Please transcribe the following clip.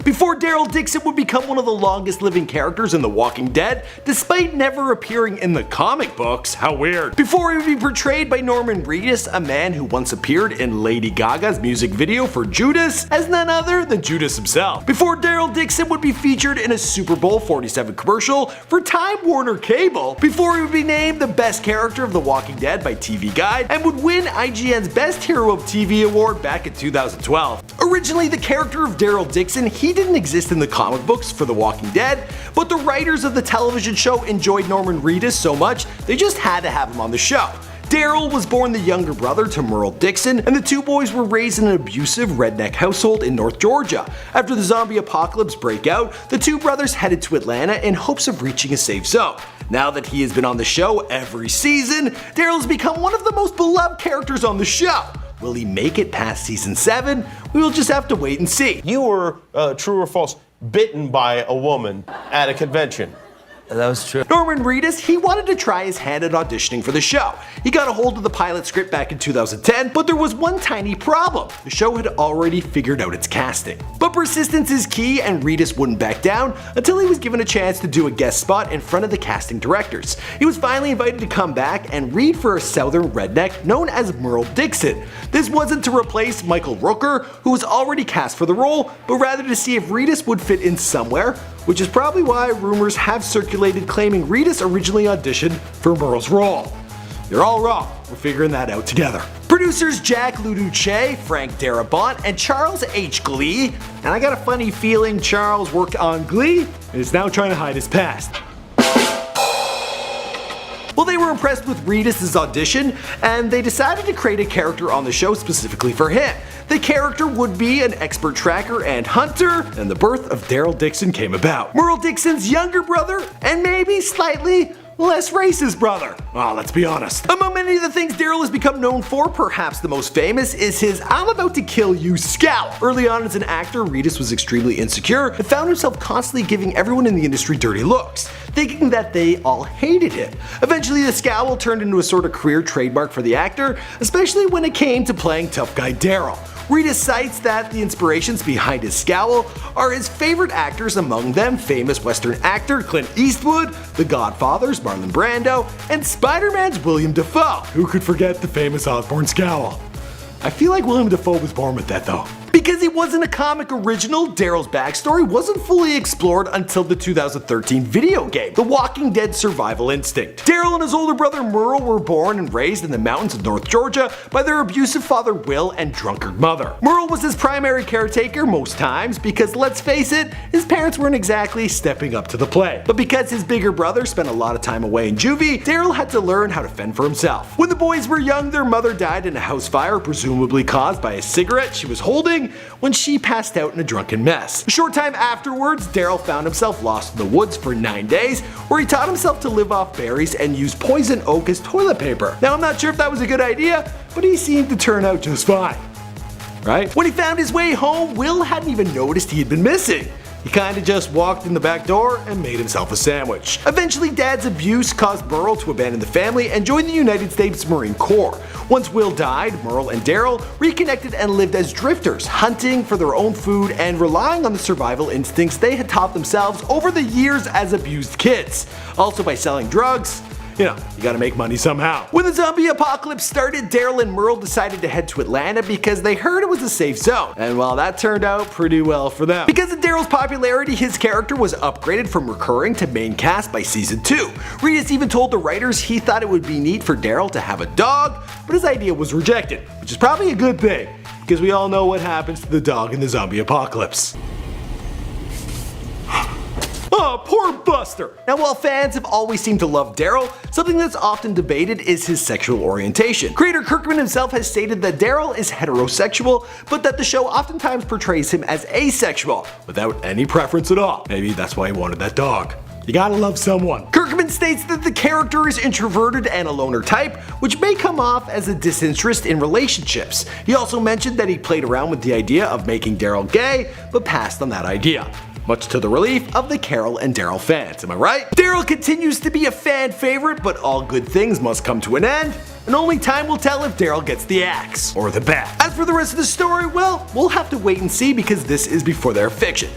Before Daryl Dixon would become one of the longest living characters in The Walking Dead, despite never appearing in the comic books. How weird. Before he would be portrayed by Norman Reedus, a man who once appeared in Lady Gaga's music video for Judas as none other than Judas himself. Before Daryl Dixon would be featured in a Super Bowl 47 commercial for Time Warner Cable. Before he would be named the best character of The Walking Dead by TV Guide and would win IGN's Best Hero of TV award back in 2012. Originally the character of Daryl Dixon, he didn't exist in the comic books for The Walking Dead, but the writers of the television show enjoyed Norman Reedus so much they just had to have him on the show. Daryl was born the younger brother to Merle Dixon, and the two boys were raised in an abusive redneck household in North Georgia. After the zombie apocalypse break out, the two brothers headed to Atlanta in hopes of reaching a safe zone. Now that he has been on the show every season, Daryl has become one of the most beloved characters on the show. Will he make it past season 7? We will just have to wait and see. You were, true or false, bitten by a woman at a convention. That was true. Norman Reedus, he wanted to try his hand at auditioning for the show. He got a hold of the pilot script back in 2010, but there was one tiny problem. The show had already figured out its casting. But persistence is key, and Reedus wouldn't back down until he was given a chance to do a guest spot in front of the casting directors. He was finally invited to come back and read for a southern redneck known as Merle Dixon. This wasn't to replace Michael Rooker, who was already cast for the role, but rather to see if Reedus would fit in somewhere, which is probably why rumors have circulated claiming Reedus originally auditioned for Merle's role. You're all wrong, we're figuring that out together. Producers Jack Luduce, Frank Darabont, and Charles H. Glee, and I got a funny feeling Charles worked on Glee and is now trying to hide his past. Well, they were impressed with Reedus' audition, and they decided to create a character on the show specifically for him. The character would be an expert tracker and hunter, and the birth of Daryl Dixon came about. Merle Dixon's younger brother, and maybe slightly less racist brother. Well, let's be honest. Among many of the things Daryl has become known for, perhaps the most famous is his "I'm about to kill you" scowl. Early on as an actor, Reedus was extremely insecure and found himself constantly giving everyone in the industry dirty looks, thinking that they all hated him. Eventually the scowl turned into a sort of career trademark for the actor, especially when it came to playing tough guy Daryl. Reedus cites that the inspirations behind his scowl are his favorite actors, among them famous Western actor Clint Eastwood, The Godfather's Marlon Brando, and Spider-Man's William Dafoe. Who could forget the famous Osborn scowl? I feel like William Dafoe was born with that though. Because he wasn't a comic original, Daryl's backstory wasn't fully explored until the 2013 video game, The Walking Dead Survival Instinct. Daryl and his older brother Merle were born and raised in the mountains of North Georgia by their abusive father Will and drunkard mother. Merle was his primary caretaker most times because, let's face it, his parents weren't exactly stepping up to the plate. But because his bigger brother spent a lot of time away in juvie, Daryl had to learn how to fend for himself. When the boys were young, their mother died in a house fire, presumably caused by a cigarette she was holding when she passed out in a drunken mess. A short time afterwards, Daryl found himself lost in the woods for 9 days, where he taught himself to live off berries and use poison oak as toilet paper. Now I'm not sure if that was a good idea, but he seemed to turn out just fine. Right? When he found his way home, Will hadn't even noticed he had been missing. He kinda just walked in the back door and made himself a sandwich. Eventually, Dad's abuse caused Merle to abandon the family and join the United States Marine Corps. Once Will died, Merle and Daryl reconnected and lived as drifters, hunting for their own food and relying on the survival instincts they had taught themselves over the years as abused kids. Also by selling drugs. You know, you gotta make money somehow. When the zombie apocalypse started, Daryl and Merle decided to head to Atlanta because they heard it was a safe zone. And well, that turned out pretty well for them. Because of Daryl's popularity, his character was upgraded from recurring to main cast by season 2. Reedus even told the writers he thought it would be neat for Daryl to have a dog, but his idea was rejected, which is probably a good thing, because we all know what happens to the dog in the zombie apocalypse. Oh, poor Buster! Now while fans have always seemed to love Daryl, something that's often debated is his sexual orientation. Creator Kirkman himself has stated that Daryl is heterosexual, but that the show oftentimes portrays him as asexual, without any preference at all. Maybe that's why he wanted that dog. You gotta love someone. Kirkman states that the character is introverted and a loner type, which may come off as a disinterest in relationships. He also mentioned that he played around with the idea of making Daryl gay, but passed on that idea, much to the relief of the Carol and Daryl fans, am I right? Daryl continues to be a fan favorite, but all good things must come to an end, and only time will tell if Daryl gets the axe or the bat. As for the rest of the story, well, we'll have to wait and see because this is before their fiction.